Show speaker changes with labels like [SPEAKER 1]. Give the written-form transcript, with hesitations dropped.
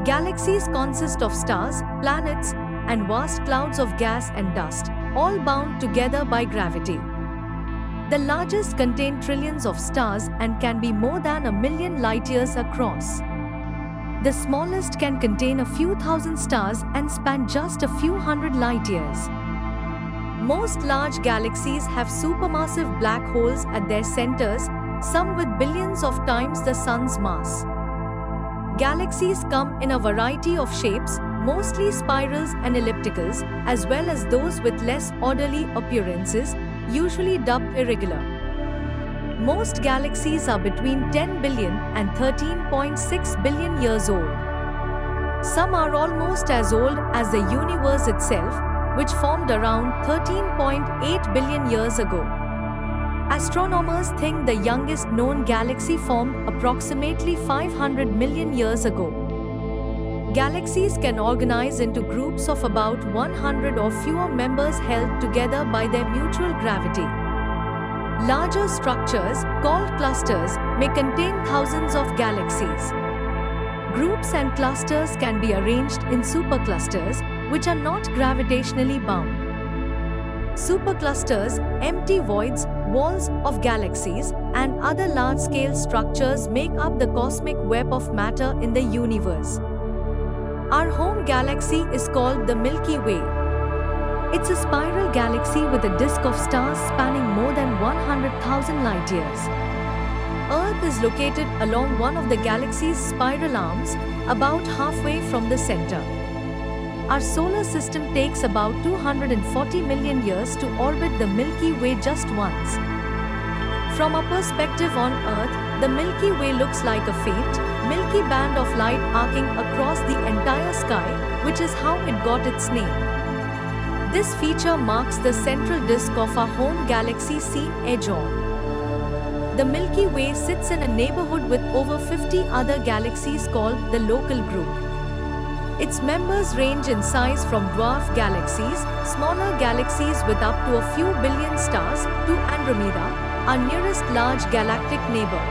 [SPEAKER 1] Galaxies consist of stars, planets, and vast clouds of gas and dust, all bound together by gravity. The largest contain trillions of stars and can be more than 1,000,000 light-years across. The smallest can contain a few thousand stars and span just a few hundred light-years. Most large galaxies have supermassive black holes at their centers, some with billions of times the Sun's mass. Galaxies come in a variety of shapes, mostly spirals and ellipticals, as well as those with less orderly appearances, usually dubbed irregular. Most galaxies are between 10 billion and 13.6 billion years old. Some are almost as old as the universe itself, which formed around 13.8 billion years ago. Astronomers think the youngest known galaxy formed approximately 500 million years ago. Galaxies can organize into groups of about 100 or fewer members held together by their mutual gravity. Larger structures, called clusters, may contain thousands of galaxies. Groups and clusters can be arranged in superclusters, which are not gravitationally bound. Superclusters, empty voids, walls of galaxies, and other large-scale structures make up the cosmic web of matter in the universe. Our home galaxy is called the Milky Way. It's a spiral galaxy with a disk of stars spanning more than 100,000 light-years. Earth is located along one of the galaxy's spiral arms, about halfway from the center. Our solar system takes about 240 million years to orbit the Milky Way just once. From a perspective on Earth, the Milky Way looks like a faint, milky band of light arcing across the entire sky, which is how it got its name. This feature marks the central disk of our home galaxy seen edge on. The Milky Way sits in a neighborhood with over 50 other galaxies called the Local Group. Its members range in size from dwarf galaxies, smaller galaxies with up to a few billion stars, to Andromeda, our nearest large galactic neighbor.